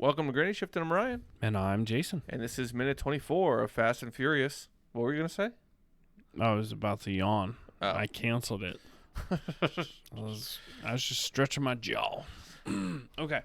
Welcome to Granny Shift, and I'm Ryan. And I'm Jason. And this is minute 24 of Fast and Furious. What were you going to say? I was about to yawn. Oh. I canceled it. I was just stretching my jaw. Okay.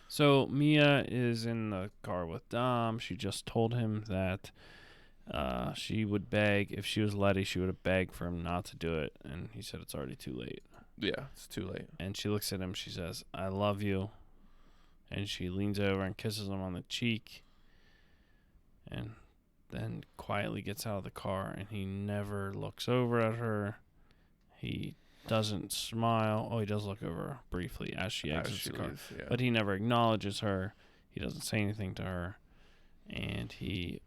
So Mia is in the car with Dom. She just told him that she would beg. If she was Letty, she would have begged for him not to do it. And he said it's already too late. Yeah, it's too late. And she looks at him. She says, I love you. And she leans over and kisses him on the cheek. And then quietly gets out of the car. And he never looks over at her. He doesn't smile. Oh, he does look over briefly as she exits the car. Leaves, yeah. But he never acknowledges her. He doesn't say anything to her. And he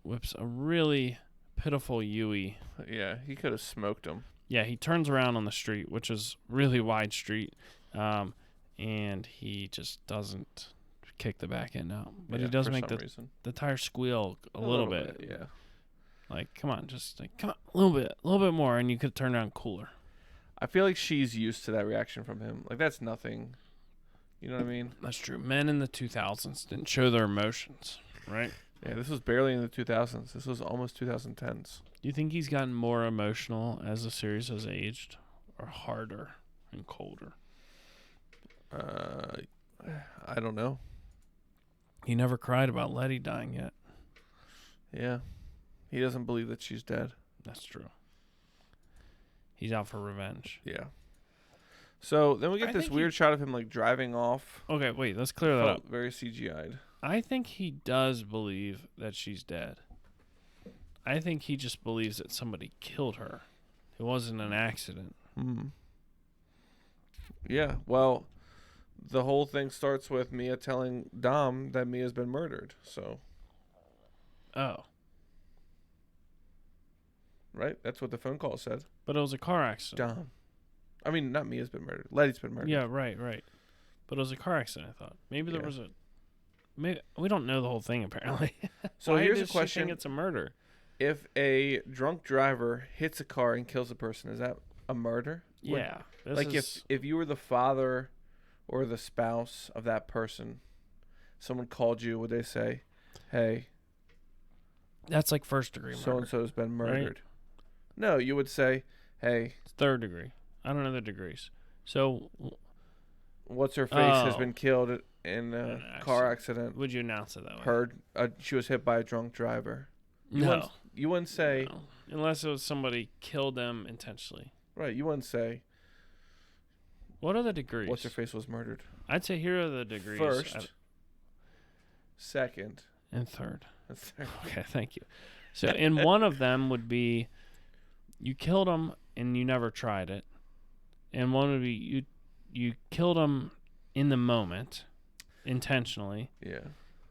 whips a really pitiful Yui. Yeah, he could have smoked him. Yeah, he turns around on the street, which is really wide street. And he just doesn't kick the back end out. But he does make the tire squeal a little bit. Yeah. Like, come on, a little bit more, and you could turn around cooler. I feel like she's used to that reaction from him. Like, that's nothing. You know what I mean? That's true. Men in the 2000s didn't show their emotions, right? Yeah, this was barely in the 2000s. This was almost 2010s. Do you think he's gotten more emotional as the series has aged, or harder and colder? I don't know. He never cried about Letty dying yet. Yeah. He doesn't believe that she's dead. That's true. He's out for revenge. Yeah. So then we get this weird shot of him like driving off. Okay, wait, let's clear that up. Very CGI'd. I think he does believe that she's dead. I think he just believes that somebody killed her. It wasn't an accident. Yeah, well, the whole thing starts with Mia telling Dom that Mia's been murdered, so. Oh. Right? That's what the phone call said. But it was a car accident. Dom. I mean, not Mia's been murdered. Letty's been murdered. Yeah, right. But it was a car accident, I thought. Maybe there was a... Maybe we don't know the whole thing, apparently. So here's a question. She think it's a murder? If a drunk driver hits a car and kills a person, is that a murder? Yeah. If you were the father or the spouse of that person, someone called you, would they say, hey... That's like first degree murder. So-and-so's been murdered. Right? No, you would say, hey... It's third degree. I don't know the degrees. So... What's-her-face has been killed in a car accident. Would you announce it that way? She was hit by a drunk driver. You wouldn't say... No. Unless it was somebody killed them intentionally. Right, you wouldn't say... What are the degrees? What's-her-face was murdered. I'd say here are the degrees. First, second, and third. Third. Okay, thank you. So, and one of them would be you killed him and you never tried it. And one would be you killed him in the moment, intentionally. Yeah.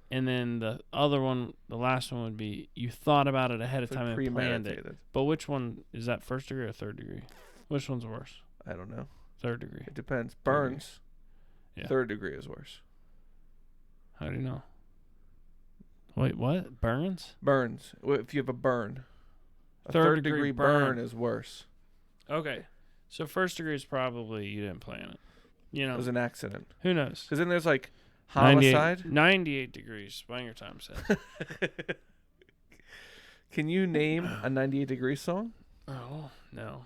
And then the other one, the last one would be you thought about it ahead of time and planned it. But which one, is that first degree or third degree? Which one's worse? I don't know. Third degree. It depends. Burns. Yeah. Third degree is worse. How do you know? Wait, what? Burns? Burns. If you have a burn. A third degree burn is worse. Okay. So first degree is probably you didn't plan it. You know. It was an accident. Who knows? Because then there's like homicide. 98 degrees. Banger time said. Can you name a 98 degree song? Oh, no.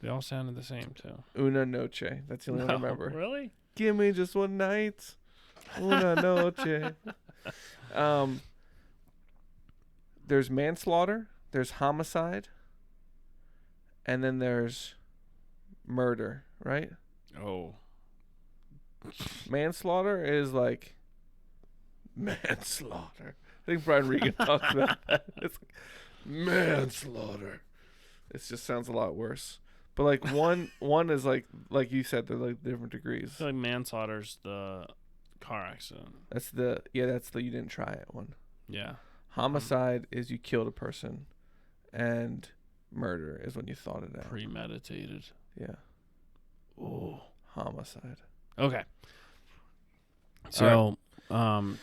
They all sounded the same, too. Una Noche. That's the only one I remember. Really? Give me just one night. Una Noche. There's manslaughter, there's homicide, and then there's murder, right? Oh. Manslaughter is like manslaughter. I think Brian Regan talks about that. It's like manslaughter. It just sounds a lot worse. But like one is like you said, they're like different degrees. I feel like manslaughter's the car accident. That's the you didn't try it one. Yeah. Homicide is you killed a person, and murder is when you thought it out. Premeditated. Yeah. Oh. Homicide. Okay. So, so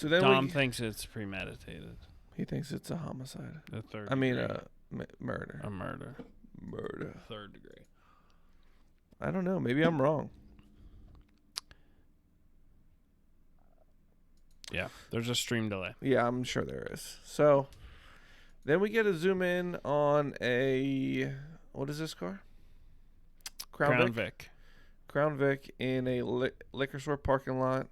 then Dom thinks it's premeditated. He thinks it's a homicide. The third. I mean, murder. A murder. Murder. Third degree. I don't know. Maybe I'm wrong. Yeah, there's a stream delay. Yeah, I'm sure there is. So then we get to zoom in on a, what is this car? Crown Vic. Crown Vic in a liquor store parking lot.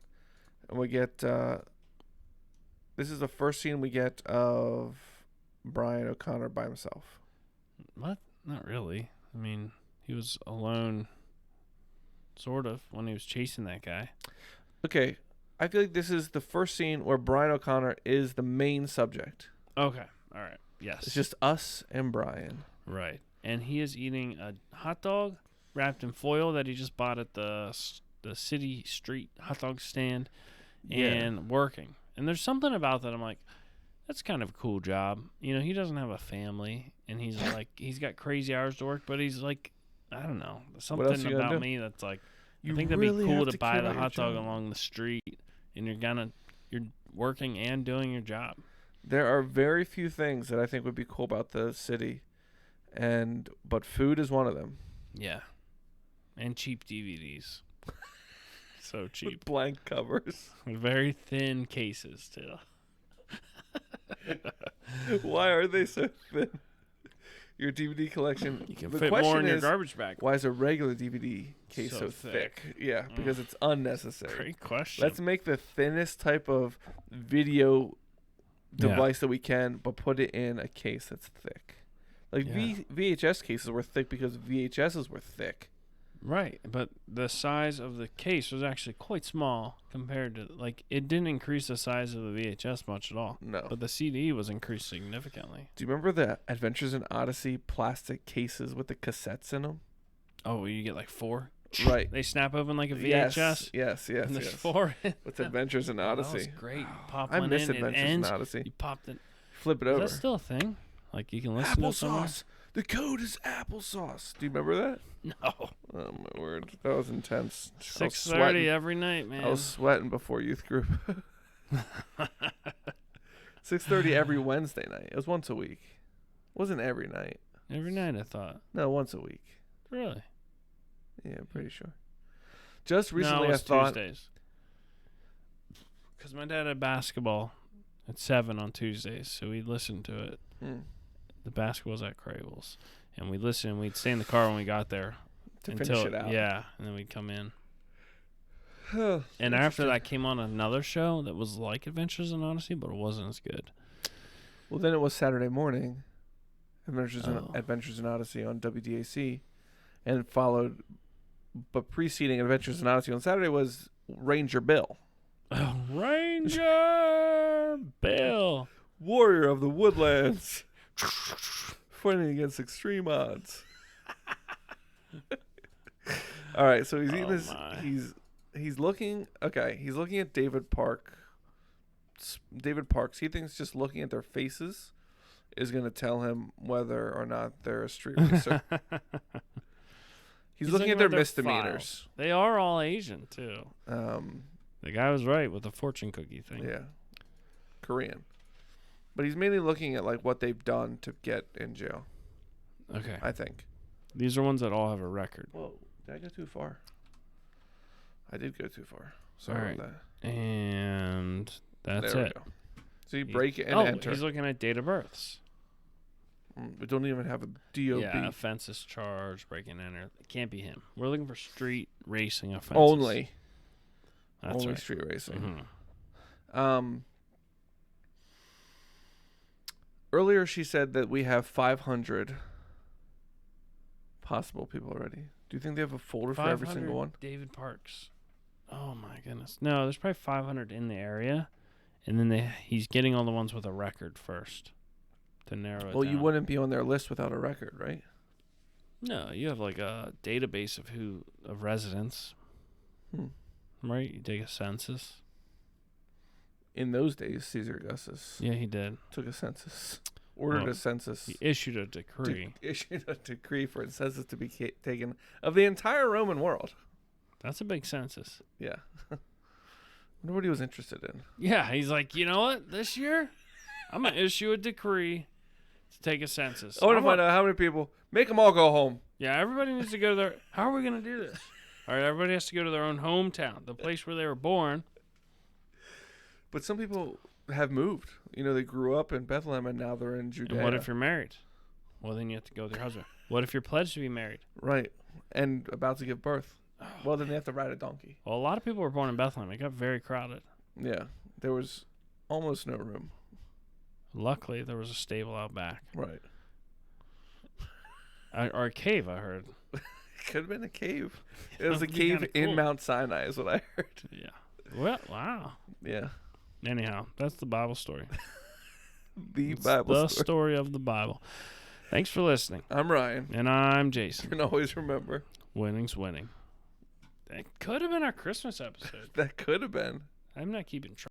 And we get, this is the first scene we get of Brian O'Connor by himself. What? Not really. I mean, he was alone, sort of, when he was chasing that guy. Okay, I feel like this is the first scene where Brian O'Connor is the main subject. Okay, all right, yes. It's just us and Brian. Right, and he is eating a hot dog wrapped in foil that he just bought at the city street hot dog stand and working. And there's something about that I'm like, that's kind of a cool job. You know, he doesn't have a family, and he's like, he's got crazy hours to work, but he's like, I don't know, something about me that's like, I think that'd be cool to buy the hot dog along the street, and you're working and doing your job. There are very few things that I think would be cool about the city, but food is one of them. Yeah, and cheap DVDs. So cheap. With blank covers. Very thin cases too. Why are they so thin? Your DVD collection. You can fit more in your garbage bag. Why is a regular DVD case so thick? Yeah, because it's unnecessary. Great question. Let's make the thinnest type of video device that we can, but put it in a case that's thick. Like VHS cases were thick because VHSs were thick. Right, but the size of the case was actually quite small compared to, like, it didn't increase the size of the VHS much at all. No. But the CD was increased significantly. Do you remember the Adventures in Odyssey plastic cases with the cassettes in them? Oh, you get like 4? Right. They snap open like a VHS? Yes. And there's 4 in with Adventures in Odyssey. That was great. You pop I one miss in, Adventures it ends, in Odyssey. you popped it. Flip it over. Is that still a thing? Like, you can listen to something? Applesauce. The code is applesauce. Do you remember that? No. Oh, my word. That was intense. 6:30 every night, man. I was sweating before youth group. 6:30 every Wednesday night. It was once a week. It wasn't every night. Every night, I thought. No, once a week. Really? Yeah, I'm pretty sure. Just recently, no, it was I thought. Tuesdays. Because my dad had basketball at 7 on Tuesdays, so we'd listen to it. The basketball's at Crable's. And we'd listen, and we'd stay in the car when we got there. To finish it out. Yeah, and then we'd come in. And after that came on another show that was like Adventures in Odyssey, but it wasn't as good. Well, then it was Saturday morning, Adventures in Odyssey on WDAC, and followed, but preceding Adventures in Odyssey on Saturday was Ranger Bill. Oh, Ranger Bill. Warrior of the Woodlands. Fighting against extreme odds. All right, so he's eating this. He's looking. Okay, he's looking at David Parks. He thinks just looking at their faces is going to tell him whether or not they're a street racer. He's looking at their misdemeanors. Files. They are all Asian too. The guy was right with the fortune cookie thing. Yeah, Korean. But he's mainly looking at like what they've done to get in jail. Okay. I think. These are ones that all have a record. Whoa, did I go too far? I did go too far. Sorry about that. And that's there it. We go. So you break it and enter. He's looking at date of births. We don't even have a DOB. Yeah, offenses charged, break and enter. It can't be him. We're looking for street racing offenses. Only. That's Only right. street racing. Mm-hmm. Earlier she said that we have 500 possible people already. Do you think they have a folder for every single one? David Parks. Oh my goodness. No, there's probably 500 in the area, and then he's getting all the ones with a record first to narrow it down. Well, you wouldn't be on their list without a record, right? No, you have like a database of residents. Right? You take a census. In those days, Caesar Augustus. Yeah, he did. Took a census. Ordered a census. He issued a decree. Issued a decree for a census to be taken of the entire Roman world. That's a big census. Yeah. I wonder what he was interested in. Yeah, he's like, you know what? This year, I'm going to issue a decree to take a census. I want to find out how many people. Make them all go home. Yeah, everybody needs to go to their... How are we going to do this? All right, everybody has to go to their own hometown, the place where they were born. But some people have moved. You know, they grew up in Bethlehem and now they're in Judea. And what if you're married? Well, then you have to go with your husband. What if you're pledged to be married? Right. And about to give birth. Well, then they have to ride a donkey. Well, a lot of people were born in Bethlehem. It got very crowded. Yeah. There was almost no room. Luckily, there was a stable out back. Right. Or a cave, I heard. It could have been a cave. It was a cave in Mount Sinai is what I heard. Yeah. Well, wow. Yeah. Anyhow, that's the Bible story. The story of the Bible. Thanks for listening. I'm Ryan. And I'm Jason. And always remember, winning's winning. That could have been our Christmas episode. That could have been. I'm not keeping track.